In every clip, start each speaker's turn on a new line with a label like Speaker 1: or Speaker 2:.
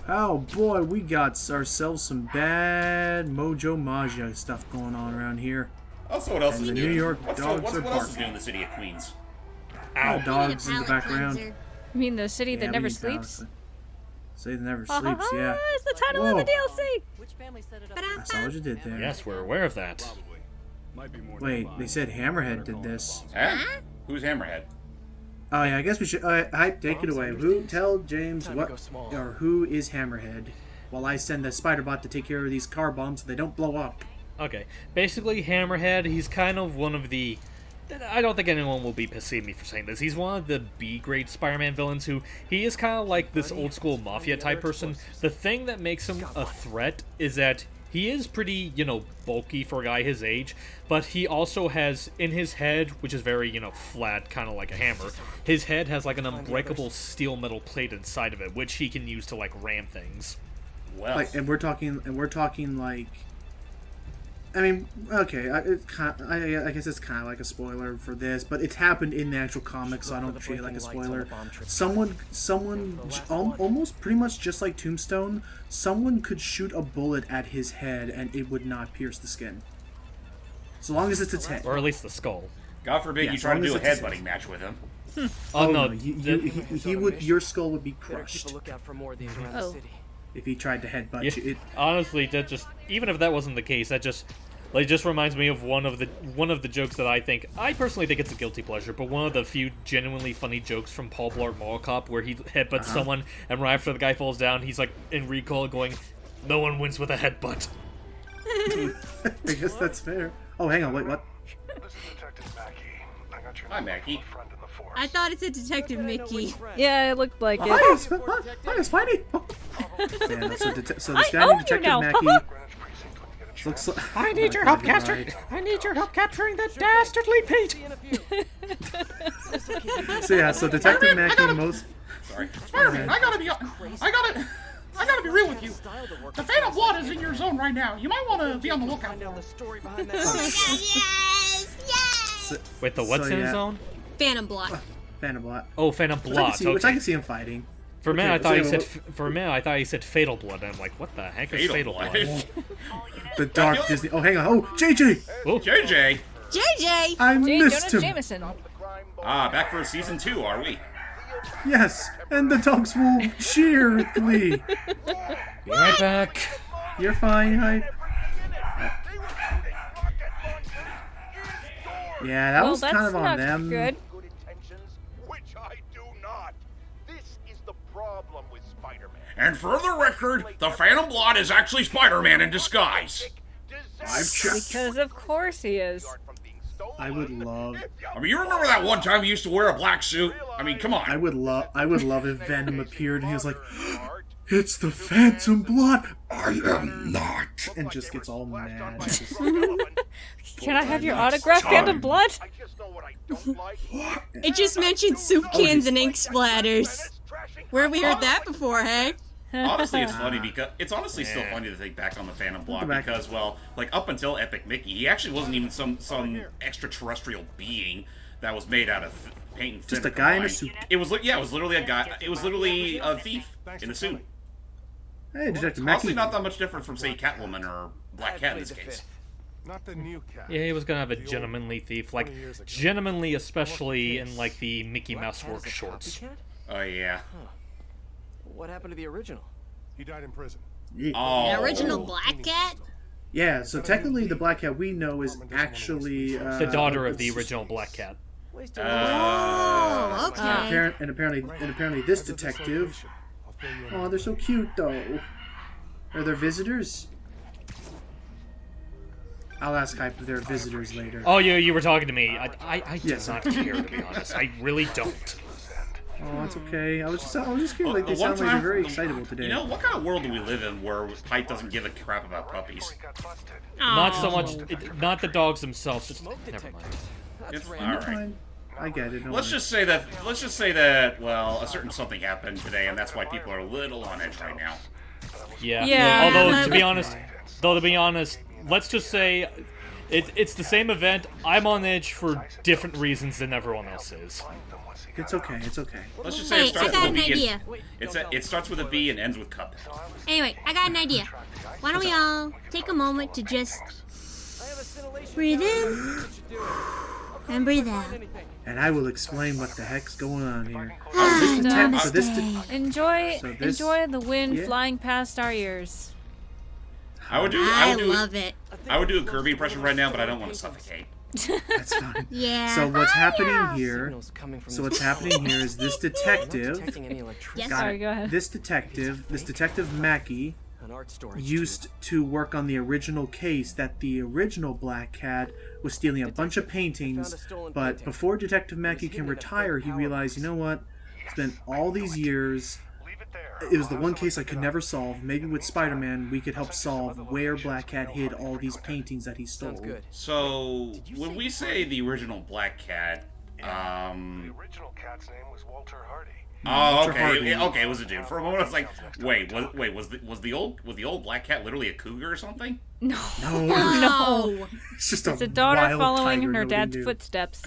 Speaker 1: Oh boy, we got ourselves some bad Mojo Maja stuff going on around here.
Speaker 2: Also, what else
Speaker 1: And
Speaker 2: is
Speaker 1: the
Speaker 2: new?
Speaker 1: New York
Speaker 2: What
Speaker 1: dogs are
Speaker 2: else is new
Speaker 1: barking.
Speaker 2: in the city of Queens?
Speaker 1: Ow. Dogs in the background.
Speaker 3: You
Speaker 4: mean the city
Speaker 1: Yeah,
Speaker 4: that
Speaker 1: we
Speaker 4: never
Speaker 1: need
Speaker 4: sleeps?
Speaker 1: palace. Say that never sleeps, yeah.
Speaker 4: It's the title of the DLC!
Speaker 1: I saw what you did there.
Speaker 5: Yes, we're aware of that.
Speaker 1: Wait, they said Hammerhead did this.
Speaker 2: Huh? Who's Hammerhead?
Speaker 1: Oh yeah, I guess we should. Hype, take it away. Tell James what or who is Hammerhead, while I send the spider bot to take care of these car bombs so they don't blow up.
Speaker 5: Okay, basically Hammerhead, he's kind of one of the... I don't think anyone will be pissing me for saying this. He's one of the B-grade Spider-Man villains who... He is kind of like this old-school mafia-type person. The thing that makes him a threat is that he is pretty, bulky for a guy his age, but he also has, in his head, which is very, flat, kind of like a hammer, his head has, like, an unbreakable steel metal plate inside of it, which he can use to, like, ram things.
Speaker 2: Well...
Speaker 1: And we're talking, like... I mean, okay, I guess it's kind of like a spoiler for this, but it's happened in the actual comics, so I don't treat it like a spoiler. Someone, almost pretty much just like Tombstone, someone could shoot a bullet at his head and it would not pierce the skin. So long as it's its head.
Speaker 5: Or at least the skull.
Speaker 2: God forbid you try to do a headbutting match with him.
Speaker 1: Oh no, he would. Your skull would be crushed.
Speaker 4: Oh.
Speaker 1: If he tried to headbutt you.
Speaker 5: Honestly, that just... Even if that wasn't the case, that just... Like, just reminds me of one of the jokes that I personally think it's a guilty pleasure, but one of the few genuinely funny jokes from Paul Blart Mall Cop where he headbutts someone, and right after the guy falls down, he's like in recall going, "No one wins with a headbutt."
Speaker 1: I guess that's fair. Oh, hang on, wait, what?
Speaker 2: Hi, Mackie.
Speaker 3: I thought it said Detective Mickey.
Speaker 4: Yeah, it looked like it.
Speaker 1: Hi, Spidey! Yeah, no, so this guy named Detective Mackey... Looks like,
Speaker 5: I need your help,
Speaker 1: right.
Speaker 5: I need your help capturing that dastardly Pete!
Speaker 1: So Detective Mackey most...
Speaker 2: Sorry.
Speaker 6: Spider-Man, I gotta be real with you. The Phantom Blood is in your zone right now. You might want to be on the lookout for it.
Speaker 3: Yes!
Speaker 5: Wait, the what's in his zone?
Speaker 3: Phantom Blood.
Speaker 1: Phantom Blot.
Speaker 5: Oh, Phantom Blot.
Speaker 1: Which I can see him fighting.
Speaker 5: For a minute, I thought he said Fatal Blood. And I'm like, what the heck is Fatal Blood?
Speaker 1: The dark Disney... Oh, hang on. Oh, JJ!
Speaker 2: Oh, JJ!
Speaker 3: JJ!
Speaker 1: I
Speaker 4: J.
Speaker 1: missed
Speaker 4: Jonas
Speaker 1: him.
Speaker 4: Jameson.
Speaker 2: Back for season 2, are we?
Speaker 1: Yes, and the dogs will cheer with glee.
Speaker 5: Be right back.
Speaker 1: You're fine, Hype. Yeah, that was kind of on them.
Speaker 4: Good.
Speaker 2: And for the record, the Phantom Blood is actually Spider-Man in disguise.
Speaker 1: I've checked.
Speaker 4: Because of course he is.
Speaker 1: I would love.
Speaker 2: I mean, you remember that one time he used to wear a black suit? I mean, come on.
Speaker 1: I would love if Venom appeared and he was like, "It's the Phantom Blood. I am not," and just gets all mad.
Speaker 4: Can I have your autograph, Phantom Blood?
Speaker 3: It just mentioned soup cans and ink splatters. Where have we heard that before, hey?
Speaker 2: Honestly, it's funny because it's honestly still funny to think back on the Phantom Blood because, well, like up until Epic Mickey, he actually wasn't even some extraterrestrial being that was made out of paint and
Speaker 1: Just a guy in a suit.
Speaker 2: It was literally a guy. It was literally a thief in a suit.
Speaker 1: Hey, Detective
Speaker 2: Honestly,
Speaker 1: Mackey.
Speaker 2: not that much different from say Catwoman or Black Cat in this case.
Speaker 7: Not the new cat.
Speaker 5: Yeah, he was gonna have a gentlemanly thief, like gentlemanly, especially in like the Mickey Mouse work shorts.
Speaker 2: Oh yeah.
Speaker 8: What happened to the original?
Speaker 7: He died in prison.
Speaker 2: Oh.
Speaker 3: The original Black Cat?
Speaker 1: Yeah, so technically the Black Cat we know is actually
Speaker 5: The daughter of the original Black Cat.
Speaker 3: Oh, okay.
Speaker 1: And apparently this detective. Oh, they're so cute though. Are there visitors? I'll ask Hype if they're visitors later.
Speaker 5: Oh, you were talking to me. I do
Speaker 1: Yes.
Speaker 5: not care, to be honest. I really don't.
Speaker 1: Oh, that's okay. I was just curious. Like they
Speaker 2: The one
Speaker 1: sound like they're
Speaker 2: time-
Speaker 1: very excitable today.
Speaker 2: You know, what kind of world do we live in where Hype doesn't give a crap about puppies?
Speaker 5: Not so much. Not the dogs themselves. Just, never mind.
Speaker 2: It's
Speaker 1: You're
Speaker 2: alright.
Speaker 1: fine. I get it. don't
Speaker 2: Let's
Speaker 1: worry.
Speaker 2: just say that, well, a certain something happened today, and that's why people are a little on edge right now.
Speaker 5: Yeah.
Speaker 4: Yeah.
Speaker 5: Although to be honest, let's just say It's the same event. I'm on edge for different reasons than everyone else is.
Speaker 1: It's okay. It's okay.
Speaker 2: Let's just say it
Speaker 3: Hey, I
Speaker 2: starts
Speaker 3: got
Speaker 2: with a
Speaker 3: an
Speaker 2: B.
Speaker 3: idea.
Speaker 2: It starts with a B and ends with cup.
Speaker 3: Anyway, I got an idea. Why don't we all take a moment to just breathe in and breathe out.
Speaker 1: And I will explain what the heck's going on here.
Speaker 3: Namaste.
Speaker 4: Enjoy the wind
Speaker 1: Yeah.
Speaker 4: flying past our ears.
Speaker 2: I would
Speaker 3: I
Speaker 2: do
Speaker 3: love it.
Speaker 2: I would do a Kirby impression right now, but I don't want to suffocate.
Speaker 1: That's fine.
Speaker 3: Yeah.
Speaker 1: So what's happening here?
Speaker 8: Signals coming from
Speaker 1: So
Speaker 8: this
Speaker 1: what's happening here is this detective.
Speaker 8: detecting any electricity.
Speaker 3: Yes.
Speaker 1: got
Speaker 4: Sorry,
Speaker 1: it.
Speaker 4: go ahead.
Speaker 1: This detective Mackey,
Speaker 8: An art storage
Speaker 1: used to work on the original case that the original Black Cat was stealing a bunch of paintings, but before Detective Mackey can retire, he realized, you know what? It's been all these years. It was the one case I could never solve. Maybe with Spider-Man, we could help solve where Black Cat hid all these paintings that he stole.
Speaker 8: Sounds good.
Speaker 2: So when we say the original Black Cat,
Speaker 7: The original cat's name was Walter Hardy.
Speaker 2: Oh,
Speaker 1: Walter
Speaker 2: okay,
Speaker 1: Hardy.
Speaker 2: okay, it was a dude. For a moment, I was like, was the old Black Cat literally a cougar or something?
Speaker 4: No.
Speaker 3: No.
Speaker 1: It's just
Speaker 4: It's a daughter
Speaker 1: wild
Speaker 4: following
Speaker 1: tiger
Speaker 4: her
Speaker 1: nobody
Speaker 4: dad's
Speaker 1: knew.
Speaker 4: footsteps.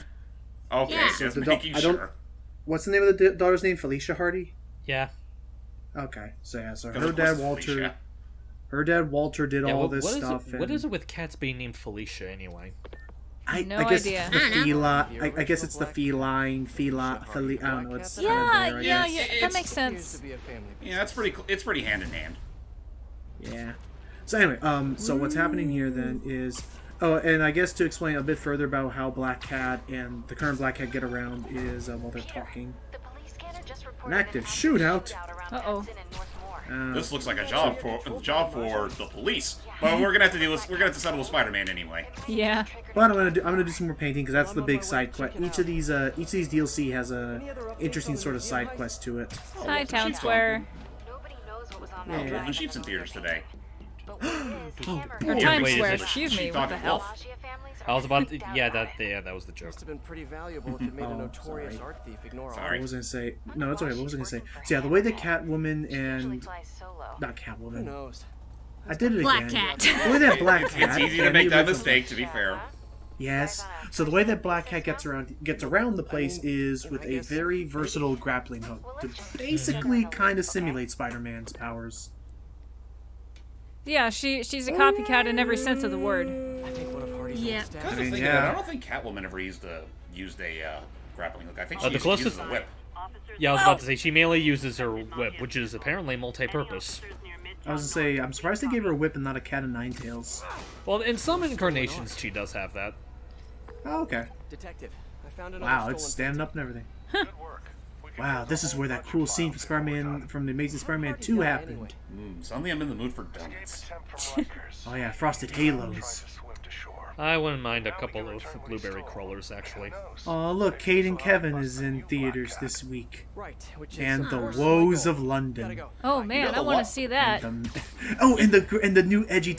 Speaker 2: Okay,
Speaker 3: Yeah.
Speaker 2: so just
Speaker 1: The
Speaker 2: making
Speaker 1: I don't-
Speaker 2: sure.
Speaker 1: What's the name of the daughter's name? Felicia Hardy?
Speaker 5: Yeah.
Speaker 1: Okay, so yeah, so
Speaker 2: Because
Speaker 1: her
Speaker 2: of course
Speaker 1: dad
Speaker 2: it's
Speaker 1: Walter,
Speaker 2: Felicia.
Speaker 1: her dad Walter did
Speaker 5: Yeah,
Speaker 1: all
Speaker 5: what
Speaker 1: this
Speaker 5: is
Speaker 1: stuff.
Speaker 5: it? What
Speaker 1: and
Speaker 5: is it with cats being named Felicia anyway?
Speaker 4: No
Speaker 1: I guess
Speaker 4: idea.
Speaker 1: The
Speaker 3: I don't know.
Speaker 1: feline. I guess it's the feline. I don't know. It's kind of
Speaker 4: Yeah,
Speaker 1: there, I
Speaker 4: yeah,
Speaker 1: guess.
Speaker 4: yeah. That
Speaker 2: It's-
Speaker 4: makes
Speaker 8: Appears
Speaker 4: sense.
Speaker 8: to be a family
Speaker 2: Yeah, it's pretty hand in hand.
Speaker 1: Yeah. So anyway, so what's happening here then is, and I guess to explain a bit further about how Black Cat and the current Black Cat get around is while they're talking. An active shootout.
Speaker 4: Uh-oh.
Speaker 2: This looks like a job for the police. But we're gonna have to settle with Spider-Man anyway.
Speaker 4: Yeah.
Speaker 1: But I'm gonna do some more painting because that's the big side quest. Each of these DLC has a interesting sort of side quest to it.
Speaker 4: Hi, Town Square.
Speaker 2: Wolf and Sheep's in theaters today.
Speaker 4: Or
Speaker 5: Yeah,
Speaker 4: Times
Speaker 5: wait, is
Speaker 4: Square,
Speaker 5: it
Speaker 4: excuse me.
Speaker 2: Sheep
Speaker 4: What the
Speaker 2: Dog
Speaker 4: hell?
Speaker 2: Wolf?
Speaker 5: I was about to, that was the joke.
Speaker 8: must have been pretty valuable if it made a notorious
Speaker 1: sorry.
Speaker 8: art thief ignore
Speaker 2: Sorry.
Speaker 8: all.
Speaker 1: What was I gonna say? No, it's okay. What was I gonna say? So yeah, the way that Catwoman and not
Speaker 8: Who
Speaker 1: Catwoman.
Speaker 8: knows?
Speaker 1: I did it
Speaker 3: Black
Speaker 1: again.
Speaker 3: Cat.
Speaker 1: The way that Black
Speaker 2: It's
Speaker 1: Cat.
Speaker 2: easy to
Speaker 1: and
Speaker 2: make
Speaker 1: the
Speaker 2: that
Speaker 1: original-
Speaker 2: mistake, to be fair.
Speaker 1: Yes. So the way that Black Cat gets around the place is with a very versatile grappling hook to basically kind of simulate Spider-Man's powers.
Speaker 4: Yeah, she's a copycat in every sense of the word.
Speaker 8: I think one of Hardy's
Speaker 3: Yeah.
Speaker 8: old staff.
Speaker 2: Come to
Speaker 1: mean,
Speaker 2: think
Speaker 1: yeah.
Speaker 2: of it, I don't think Catwoman ever used a grappling hook. I think she
Speaker 5: The
Speaker 2: uses
Speaker 5: closest-
Speaker 2: a whip.
Speaker 5: Yeah, I was about to say she mainly uses her whip, which is apparently multi-purpose.
Speaker 1: I was gonna say, I'm surprised they gave her a whip and not a cat of nine tails.
Speaker 5: Well, in some incarnations she does have that.
Speaker 1: Oh, okay.
Speaker 8: Detective, I found another
Speaker 1: Wow, it's
Speaker 8: stolen
Speaker 1: standing up and everything.
Speaker 7: Good work. We can
Speaker 1: Wow, this is where that cool scene from Spider-Man, from the Amazing Spider-Man 2 happened.
Speaker 2: Suddenly I'm in the mood for donuts.
Speaker 7: tempt from Rutgers.
Speaker 1: Oh yeah, Frosted
Speaker 7: Trying
Speaker 1: Halos.
Speaker 7: to swim to shore.
Speaker 5: I wouldn't mind a couple of blueberry crawlers, actually.
Speaker 1: Oh look, Kate and Kevin is in theaters this week.
Speaker 8: Right, which is
Speaker 1: And the
Speaker 8: personally
Speaker 1: Woes
Speaker 8: my
Speaker 1: of
Speaker 8: goal. Gotta
Speaker 1: London.
Speaker 8: go.
Speaker 4: Oh man,
Speaker 2: know
Speaker 4: I
Speaker 2: the
Speaker 4: want
Speaker 2: what?
Speaker 4: to see that.
Speaker 1: Oh, and the new edgy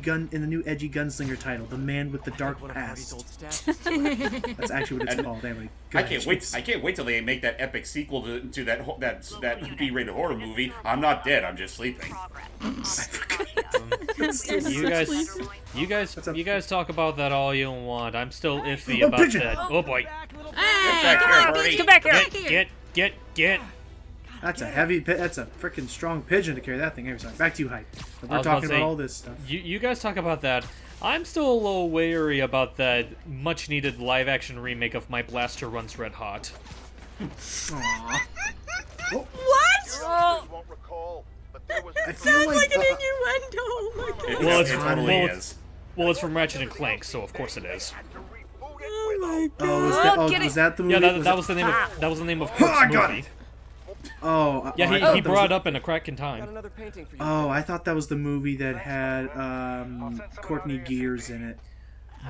Speaker 1: gunslinger title, The Man with the Dark
Speaker 8: One of Hardy's old
Speaker 1: Past.
Speaker 8: staff.
Speaker 1: That's actually what it's called. Anyway, go
Speaker 2: I
Speaker 1: ahead,
Speaker 2: can't wait.
Speaker 1: Chase.
Speaker 2: I can't wait till they make that epic sequel to that B-rated horror movie. I'm not dead. I'm just sleeping.
Speaker 5: You guys talk about that all you want. I'm still iffy
Speaker 1: Oh,
Speaker 5: about
Speaker 1: pigeon!
Speaker 5: that. Oh boy.
Speaker 3: Hey,
Speaker 2: back
Speaker 3: come
Speaker 2: here,
Speaker 3: on,
Speaker 2: Birdie.
Speaker 3: bitch,
Speaker 4: Come back here.
Speaker 5: Get.
Speaker 1: That's a heavy. That's a freaking strong pigeon to carry that thing. Anyway, sorry. Back to you, hype. We're
Speaker 5: was about
Speaker 1: talking
Speaker 5: to
Speaker 1: about
Speaker 5: say,
Speaker 1: all this stuff.
Speaker 5: You guys talk about that. I'm still a little wary about that much-needed live-action remake of My Blaster Runs Red Hot.
Speaker 1: Aww.
Speaker 3: What?
Speaker 7: Won't recall, but there was
Speaker 1: I feel like
Speaker 3: innuendo. Oh my god.
Speaker 2: It,
Speaker 5: Well,
Speaker 2: it
Speaker 5: it's-
Speaker 2: totally
Speaker 5: well,
Speaker 2: is.
Speaker 5: Well, it's from Ratchet and Clank, so of course it is.
Speaker 3: Oh my god.
Speaker 1: Oh,
Speaker 4: get
Speaker 1: was
Speaker 4: it.
Speaker 1: that the movie?
Speaker 5: Yeah, that was the name of
Speaker 1: I
Speaker 5: Corp's
Speaker 1: got
Speaker 5: movie.
Speaker 1: it. Oh,
Speaker 5: Yeah,
Speaker 1: I
Speaker 5: he
Speaker 1: thought that
Speaker 5: brought
Speaker 1: was
Speaker 5: it up in A Crack in
Speaker 8: Got
Speaker 5: Time.
Speaker 8: another painting for you.
Speaker 1: Oh, I thought that was the movie that had Courtney Gears in it.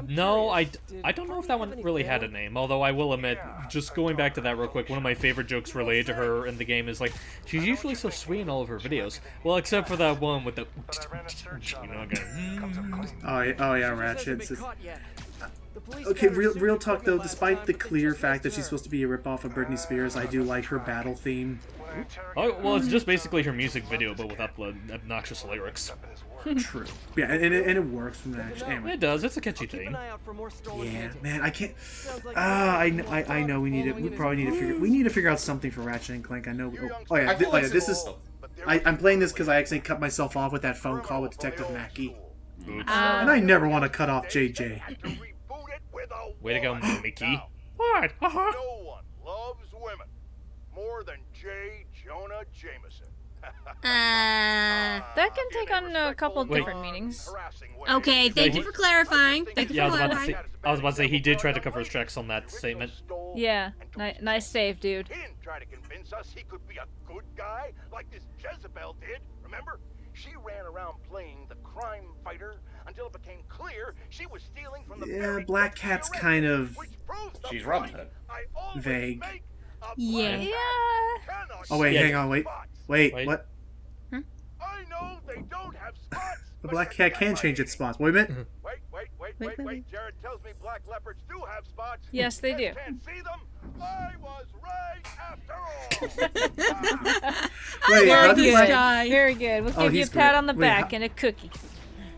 Speaker 5: No, I don't know if that one really had a name, although I will admit, just going back to that real quick, one of my favorite jokes related to her in the game is like, she's usually so sweet in all of her videos. Well, except for that one with the... You know, again.
Speaker 1: Oh yeah, Ratchet.
Speaker 8: Hasn't been caught yet. The police
Speaker 1: Okay,
Speaker 8: scattered
Speaker 1: real
Speaker 8: super
Speaker 1: talk though.
Speaker 8: quickly last
Speaker 1: Despite
Speaker 8: night,
Speaker 1: the
Speaker 8: but
Speaker 1: clear
Speaker 8: just
Speaker 1: fact that
Speaker 8: missed
Speaker 1: she's
Speaker 8: her.
Speaker 1: supposed to be a ripoff of Britney Spears, I do like her battle theme.
Speaker 5: Oh, well, it's just basically her music video, but without the obnoxious lyrics.
Speaker 1: True. Yeah, and it works from that. Anyway.
Speaker 5: It does. It's a catchy
Speaker 8: Keep
Speaker 5: theme.
Speaker 8: an eye out for more stolen
Speaker 1: Yeah,
Speaker 8: paintings.
Speaker 1: man, I can't.
Speaker 8: like
Speaker 1: I know we need it. We probably need to figure. We need to figure out something for Ratchet and Clank. I know. Oh yeah,
Speaker 2: feel like
Speaker 1: this is. I'm playing this because I accidentally cut myself off with that phone call with Detective Mackey, and I never want to cut off JJ.
Speaker 5: Way to go, Mickey. What?
Speaker 7: No one loves women more than J. Jonah Jameson.
Speaker 4: That can take on a couple different meanings.
Speaker 3: Okay, thank you for clarifying. Thank you
Speaker 5: Yeah,
Speaker 3: for
Speaker 5: I was
Speaker 3: clarifying.
Speaker 5: about to say he did try to cover his tracks on that statement.
Speaker 4: Yeah, nice save, dude.
Speaker 7: He didn't try to convince us he could be a good guy like this Jezebel did, remember? She ran around playing the crime fighter until it became clear she was stealing from the
Speaker 1: Yeah, Black Cat's kind of
Speaker 2: She's Robin Hood.
Speaker 1: vague.
Speaker 3: Yeah.
Speaker 1: Oh wait,
Speaker 5: Yeah.
Speaker 1: hang on, wait, what?
Speaker 7: I know they don't have spots.
Speaker 1: The Black Cat can change its spots. Wait a minute.
Speaker 7: Wait. Jared tells me black leopards do have spots.
Speaker 4: Yes, they do.
Speaker 7: Can't see them. I was right after all.
Speaker 1: Wait, how
Speaker 3: love
Speaker 1: did
Speaker 3: this
Speaker 1: Black?
Speaker 3: guy.
Speaker 4: Very good. We'll
Speaker 1: Oh,
Speaker 4: give you a
Speaker 1: he's
Speaker 4: pat
Speaker 1: great.
Speaker 4: on the
Speaker 1: Wait,
Speaker 4: back
Speaker 1: how-
Speaker 4: and a cookie.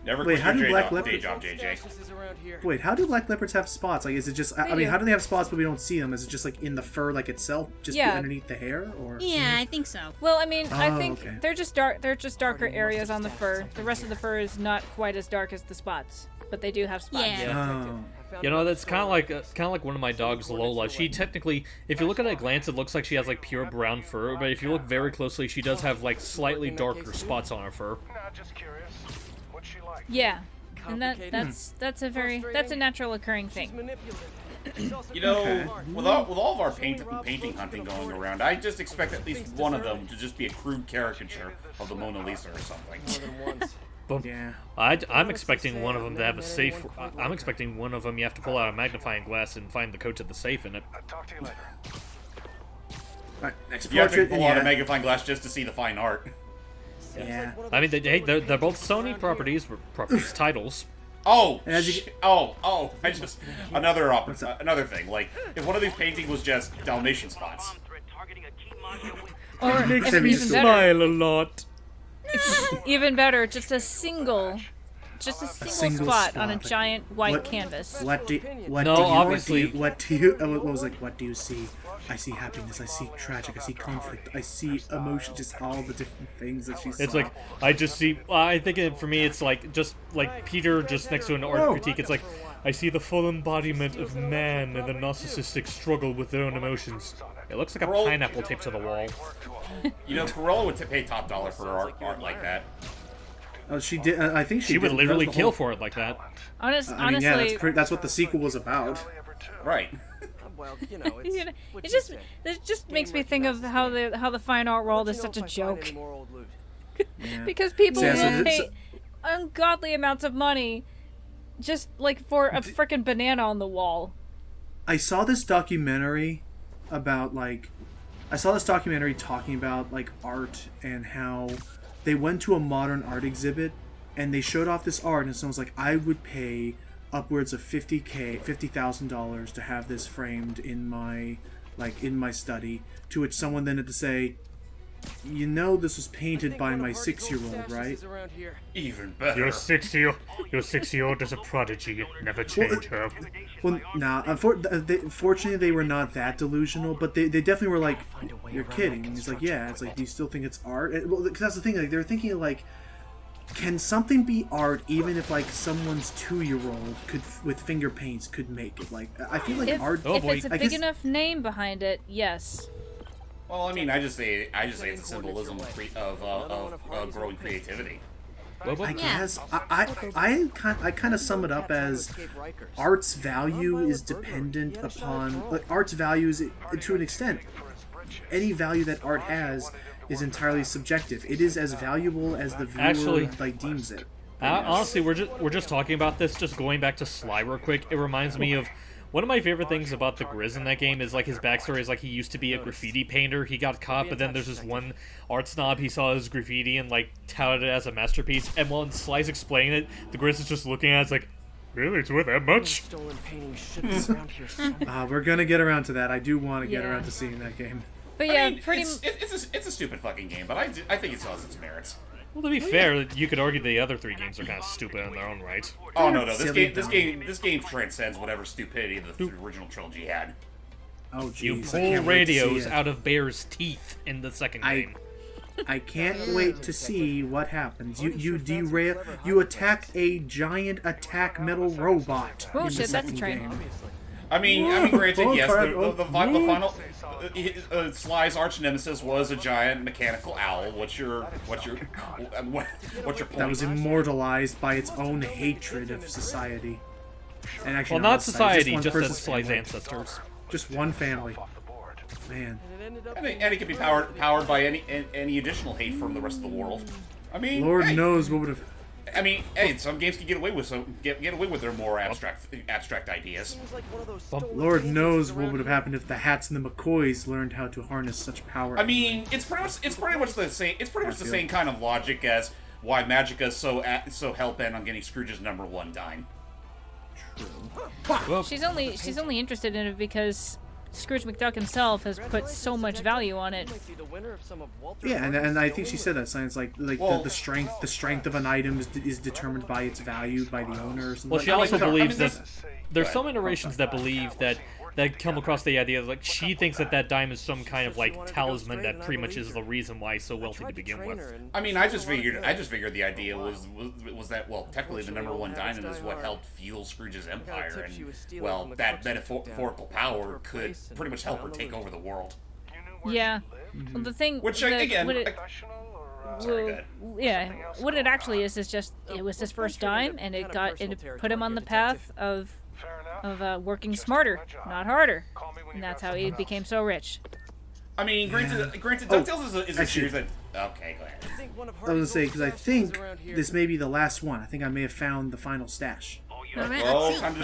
Speaker 2: Never
Speaker 1: Wait,
Speaker 2: quit
Speaker 1: how
Speaker 2: your
Speaker 1: do
Speaker 2: day
Speaker 1: Black
Speaker 2: job,
Speaker 1: Leopard-
Speaker 2: day job, JJ.
Speaker 8: Is around here.
Speaker 1: Wait, how do black leopards have spots? Like, is it just? I mean,
Speaker 4: do.
Speaker 1: how do they have spots but we don't see them? Is it just like in the fur, like itself, just
Speaker 4: Yeah.
Speaker 1: underneath the hair, or?
Speaker 3: Yeah, I think so.
Speaker 4: Well, I mean, I
Speaker 1: Oh,
Speaker 4: think
Speaker 1: okay.
Speaker 4: they're just dark. They're just darker areas on the fur. The rest of the fur is not quite as dark as the spots, but they do have spots.
Speaker 3: Yeah.
Speaker 1: Oh.
Speaker 5: You know, that's kind of like one of my dogs, Lola. She technically, if you look at it at a glance, it looks like she has like pure brown fur. But if you look very closely, she does have like slightly darker spots on her fur.
Speaker 7: Nah, just curious. What's she like?
Speaker 4: Yeah, and
Speaker 8: Complicated.
Speaker 4: that's a natural occurring
Speaker 8: She's
Speaker 4: thing.
Speaker 8: manipulative. She's also
Speaker 2: You know,
Speaker 8: very smart.
Speaker 2: with all of our painting hunting going around, I just expect at least one of them to just be a crude caricature of the Mona Lisa or something.
Speaker 8: More than once.
Speaker 5: But
Speaker 1: Yeah.
Speaker 5: I'm expecting one of them to have a safe. I'm expecting one of them you have to pull out a magnifying glass and find the code to the safe in it.
Speaker 7: I'll talk to you later.
Speaker 1: Alright, next
Speaker 2: You have to
Speaker 1: portrait.
Speaker 2: pull
Speaker 1: and
Speaker 2: out a
Speaker 1: yeah.
Speaker 2: magnifying glass just to see the fine art.
Speaker 1: Yeah.
Speaker 5: I mean, they're both Sony properties, titles.
Speaker 2: Oh,
Speaker 1: As you
Speaker 2: I just another thing. Like, if one of these paintings was just Dalmatian spots.
Speaker 4: Or
Speaker 1: Makes
Speaker 4: if
Speaker 1: me
Speaker 4: even better,
Speaker 5: Smile a lot.
Speaker 4: even better, just a single
Speaker 1: single
Speaker 4: spot on a
Speaker 1: spot.
Speaker 4: giant white
Speaker 1: What-
Speaker 4: canvas.
Speaker 1: What do
Speaker 5: No,
Speaker 1: you,
Speaker 5: obviously-
Speaker 1: what was like? What do you see? I see happiness. I see tragic. I see conflict. I see emotion. Just all the different things that she saw.
Speaker 5: It's like I just see. I think for me, it's like just like Peter just next to an art
Speaker 1: Whoa.
Speaker 5: critique. It's like I see the full embodiment of man and the narcissistic struggle with their own emotions. It looks like a
Speaker 2: Roll-
Speaker 5: pineapple taped to the wall.
Speaker 2: You know, Corolla would pay top dollar for art like that.
Speaker 1: Oh, she did. I think
Speaker 5: She would
Speaker 1: did-
Speaker 5: literally
Speaker 1: that was the
Speaker 5: kill
Speaker 1: whole-
Speaker 5: for it like that.
Speaker 4: Honestly,
Speaker 1: I mean, yeah, that's what the sequel was about.
Speaker 2: Right.
Speaker 8: Well, you know, it's
Speaker 4: you know,
Speaker 8: what
Speaker 4: it
Speaker 8: you
Speaker 4: just
Speaker 8: say.
Speaker 4: it just
Speaker 8: Game
Speaker 4: makes me think of
Speaker 8: recognizes
Speaker 4: how the fine art world
Speaker 8: Let
Speaker 4: is
Speaker 8: you know
Speaker 4: such a
Speaker 8: if I find
Speaker 4: joke.
Speaker 8: any more old loot.
Speaker 1: Yeah.
Speaker 4: Because people
Speaker 1: So, yeah, so
Speaker 4: will
Speaker 1: this-
Speaker 4: pay ungodly amounts of money just like for a freaking banana on the wall.
Speaker 1: I saw this documentary about I saw this documentary talking about like art and how they went to a modern art exhibit and they showed off this art and someone's like, I would pay upwards of $50,000 to have this framed in my study. To which someone then had to say, you know, this was painted by my 6-year-old, right?
Speaker 8: Around here.
Speaker 2: Even better.
Speaker 5: Your 6-year-old is a prodigy. Never change her.
Speaker 1: Well, nah. Fortunately, they were not that delusional, but they definitely were like, "You're kidding." And he's like, "Yeah." It's like, do you still think it's art? And, well, 'cause that's the thing. Like, they're thinking like, can something be art even if like someone's 2-year-old could with finger paints could make it? Like, I feel like
Speaker 4: If,
Speaker 1: art.
Speaker 5: Oh,
Speaker 4: if
Speaker 5: boy.
Speaker 4: it's a
Speaker 1: I
Speaker 4: big
Speaker 1: guess-
Speaker 4: enough name behind it, yes.
Speaker 2: Well, I mean, I just say it's a symbolism of growing creativity.
Speaker 1: I guess I kind of sum it up as art's value is dependent upon art's value is to an extent. Any value that art has is entirely subjective. It is as valuable as the viewer
Speaker 5: Actually-
Speaker 1: deems it.
Speaker 5: Honestly, we're just talking about this. Just going back to Sly real quick, it reminds me of one of my favorite things about the Grizz in that game is like his backstory is like he used to be a graffiti painter. He got caught, but then there's this one art snob. He saw his graffiti and like touted it as a masterpiece. And while Sly's explaining it, the Grizz is just looking at it. It's like, really, it's worth that much?
Speaker 8: Stolen paintings should be around here somewhere.
Speaker 1: We're gonna get around to that. I do want to get
Speaker 4: Yeah.
Speaker 1: around to seeing that game.
Speaker 4: But yeah,
Speaker 2: I mean,
Speaker 4: pretty.
Speaker 2: it's a stupid fucking game, but I think it still has its merits.
Speaker 5: Well, to be fair, you could argue the other 3 games are kind of stupid in their own right.
Speaker 2: Oh no, this
Speaker 1: Silly
Speaker 2: game transcends whatever stupidity the original trilogy had.
Speaker 1: Oh, jeez.
Speaker 5: You
Speaker 1: I can't
Speaker 5: pull
Speaker 1: wait to see
Speaker 5: radios
Speaker 1: it.
Speaker 5: out of bears' teeth in the second game.
Speaker 1: I can't wait to see what happens. You derail. You attack a giant attack metal robot.
Speaker 4: Oh
Speaker 1: in the
Speaker 4: shit, that's a
Speaker 1: second
Speaker 4: train.
Speaker 1: game.
Speaker 2: I mean, granted, yes,
Speaker 1: crap,
Speaker 2: the final Sly's arch nemesis was a giant mechanical owl. What's your point?
Speaker 1: That was immortalized by its own hatred of society. And actually,
Speaker 5: Well,
Speaker 1: no,
Speaker 5: not
Speaker 1: society,
Speaker 5: society,
Speaker 1: one
Speaker 5: just
Speaker 1: person's
Speaker 5: as Sly's
Speaker 1: family.
Speaker 5: ancestors.
Speaker 1: Just one family. Man.
Speaker 2: And it can be powered by any additional hate from the rest of the world. I mean,
Speaker 1: Lord
Speaker 2: hey,
Speaker 1: knows what would have.
Speaker 2: I mean, hey, some games can get away with get away with their more abstract ideas.
Speaker 1: Lord knows what would have happened if the Hats and the McCoys learned how to harness such power.
Speaker 2: I mean, it's pretty much the same. It's pretty much the same kind of logic as why Magica is so hell bent on getting Scrooge's #1 dime.
Speaker 5: Well,
Speaker 4: She's only interested in it because Scrooge McDuck himself has put so much value on it.
Speaker 1: Yeah, and I think she said that science
Speaker 2: Well-
Speaker 1: the strength of an item is determined by its value by the owner. Or something.
Speaker 5: well, she
Speaker 1: I mean,
Speaker 5: also believes
Speaker 2: I mean,
Speaker 5: that there's some iterations that believe that come across the idea like she thinks that dime is some kind of like talisman that pretty much is the reason why he's so wealthy to begin with.
Speaker 2: I mean, I just figured the idea was that, well, technically the #1 diamond is what helped fuel Scrooge's empire, and well, that metaphorical power could pretty much help her take over the world.
Speaker 4: Yeah. Well, the thing.
Speaker 2: Which
Speaker 4: the,
Speaker 2: again,
Speaker 4: what it,
Speaker 2: sorry, go ahead.
Speaker 4: yeah, what it actually is just it was his first dime, and it put him on the path of working smarter, not harder, and that's how he became so rich.
Speaker 2: I mean, granted, DuckTales is a series that. Okay, go ahead.
Speaker 1: I was gonna say because I think this may be the last one. I think I may have found the final stash.
Speaker 3: Alright,
Speaker 2: Well,
Speaker 3: let's see.
Speaker 2: time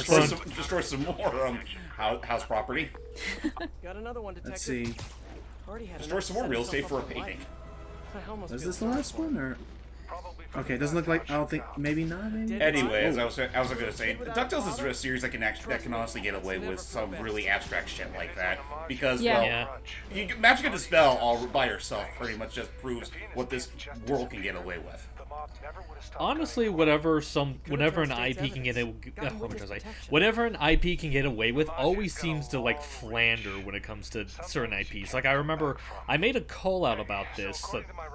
Speaker 2: to destroy some more house property.
Speaker 8: Got another one, detective.
Speaker 1: Let's see.
Speaker 8: Already had
Speaker 2: Destroy some more real estate for a painting.
Speaker 1: Is this the last one or? Okay, it doesn't look like. I don't think. Maybe not. Maybe.
Speaker 2: Anyways, I was gonna say, DuckTales is a series that can honestly get away with some really abstract shit like that because
Speaker 4: Yeah.
Speaker 2: well, Magic and Dispel all by yourself pretty much just proves what this world can get away with.
Speaker 5: Honestly, whatever an IP can get whatever an IP can get away with always seems to like flounder when it comes to certain IPs. Like I remember I made a call out about this.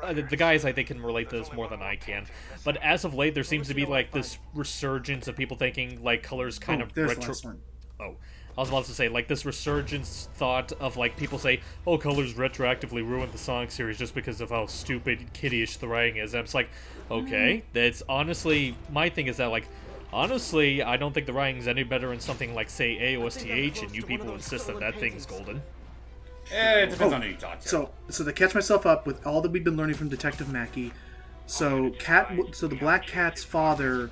Speaker 5: The guys I think can relate to this more than I can. But as of late, there seems to be like this resurgence of people thinking like colors kind of
Speaker 1: There's the
Speaker 5: retro.
Speaker 1: last one.
Speaker 5: Oh, I was about to say, like, this resurgence thought of, like, people say, oh, Colors retroactively ruined the Sonic series just because of how stupid, kiddyish the writing is. And it's like, okay, that's honestly, my thing is that, like, honestly, I don't think the writing's any better in something like, say, AOSTH, and you people insist that thing's golden.
Speaker 2: It depends on who you talk to.
Speaker 1: So to catch myself up with all that we've been learning from Detective Mackey, so the Black Cat's father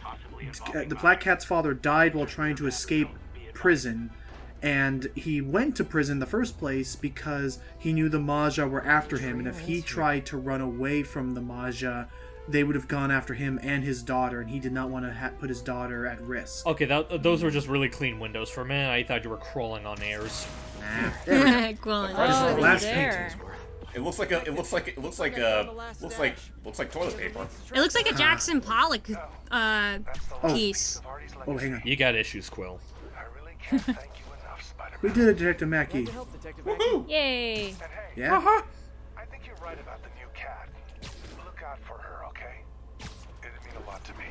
Speaker 1: died while trying to escape prison, and he went to prison in the first place because he knew the Maja were after him, and if he tried to run away from the Maja, they would have gone after him and his daughter, and he did not want to put his daughter at risk.
Speaker 5: Okay, those were just really clean windows. For a minute, I thought you were crawling on airs.
Speaker 3: Crawling.
Speaker 1: Oh,
Speaker 4: Oh,
Speaker 1: last
Speaker 4: there.
Speaker 2: It looks like toilet paper.
Speaker 3: It looks like a Jackson Pollock piece.
Speaker 1: Oh, hang on.
Speaker 5: You got issues, Quill.
Speaker 1: We did it, Detective Mackey.
Speaker 2: Woohoo!
Speaker 4: Yay!
Speaker 1: Yeah?
Speaker 7: I think you're right about the new cat. Look out for her, okay? It'd mean a lot to me.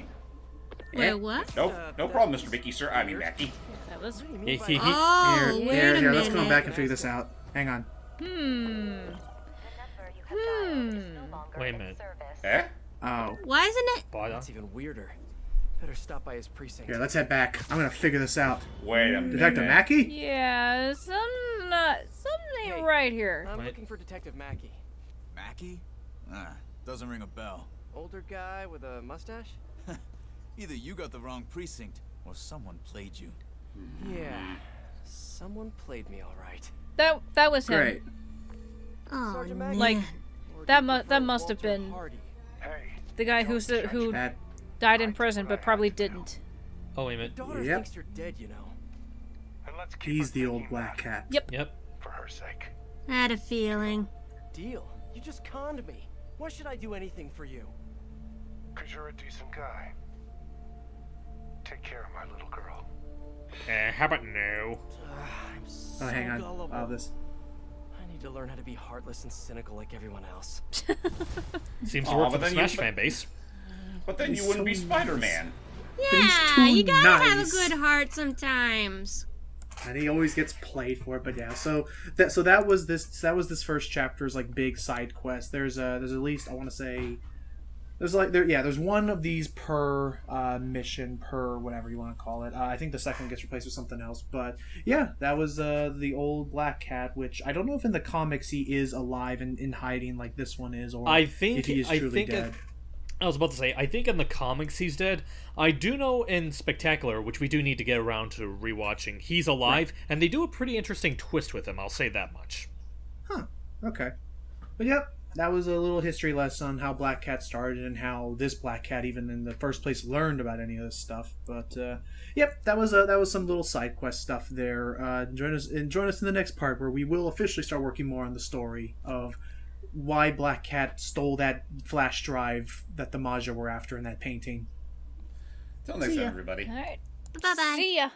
Speaker 3: Wait, what?
Speaker 2: Nope, no problem, Mr. Mickey, sir. I mean, Mackie.
Speaker 4: That was.
Speaker 3: Oh, wait a minute.
Speaker 1: Let's go back and figure this out. Hang on.
Speaker 5: Wait a minute.
Speaker 2: Eh?
Speaker 1: Oh.
Speaker 3: Why isn't it?
Speaker 8: That's even weirder. Better stop by his precinct.
Speaker 1: Here, let's head back. I'm gonna figure this out.
Speaker 2: Wait a minute.
Speaker 1: Detective Mackey?
Speaker 4: Yeah, something right here.
Speaker 8: I'm looking for Detective Mackey.
Speaker 9: Mackey? Doesn't ring a bell.
Speaker 8: Older guy with a mustache?
Speaker 9: Either you got the wrong precinct, or someone played you.
Speaker 8: Yeah. Someone played me all right.
Speaker 4: That was him.
Speaker 1: Great.
Speaker 3: Oh,
Speaker 8: Sergeant
Speaker 3: man.
Speaker 8: Mackey.
Speaker 4: Like
Speaker 8: Or do
Speaker 4: that
Speaker 8: you
Speaker 4: must
Speaker 8: prefer
Speaker 4: have been
Speaker 8: Walter Hardy?
Speaker 4: the guy who
Speaker 1: That,
Speaker 4: died in prison, but probably didn't.
Speaker 5: Oh, wait a minute.
Speaker 8: Daughter
Speaker 1: Yep.
Speaker 8: thinks you're dead, you know.
Speaker 7: And let's keep
Speaker 1: he's
Speaker 7: her
Speaker 1: the
Speaker 7: thinking
Speaker 1: old black
Speaker 7: that
Speaker 1: cat.
Speaker 4: Yep.
Speaker 5: Yep.
Speaker 7: for her sake.
Speaker 3: I had a feeling.
Speaker 8: Deal. You just conned me. Why should I do anything for you?
Speaker 10: 'Cause you're a decent guy. Take care of my little girl.
Speaker 5: How about no?
Speaker 8: I'm so
Speaker 1: Oh, hang on.
Speaker 8: gullible.
Speaker 1: This.
Speaker 8: I need to learn how to be heartless and cynical like everyone else.
Speaker 5: Seems to
Speaker 2: Aw,
Speaker 5: work
Speaker 2: but
Speaker 5: for the
Speaker 2: then
Speaker 5: Smash
Speaker 2: you-
Speaker 5: fan base.
Speaker 2: But then
Speaker 1: He's
Speaker 2: you wouldn't
Speaker 1: so
Speaker 2: be Spider-Man.
Speaker 1: he's
Speaker 3: Yeah,
Speaker 1: too
Speaker 3: you gotta have a
Speaker 1: nice.
Speaker 3: good heart sometimes.
Speaker 1: And he always gets played for it, but yeah. So that was this first chapter's like big side quest. There's at least I want to say there's one of these per mission per whatever you want to call it. I think the second one gets replaced with something else, but yeah, that was the old Black Cat, which I don't know if in the comics he is alive and in hiding like this one is, or
Speaker 5: I think
Speaker 1: if he is truly dead.
Speaker 5: I was about to say, I think in the comics he's dead. I do know in Spectacular, which we do need to get around to rewatching, he's alive, and they do a pretty interesting twist with him, I'll say that much.
Speaker 1: Huh. Okay. But yep, that was a little history lesson on how Black Cat started and how this Black Cat even in the first place learned about any of this stuff. But yep, that was some little side quest stuff there. Join us in the next part where we will officially start working more on the story of why Black Cat stole that flash drive that the Maja were after in that painting.
Speaker 2: Till next time, everybody.
Speaker 4: All right.
Speaker 3: Bye-bye.
Speaker 4: See ya.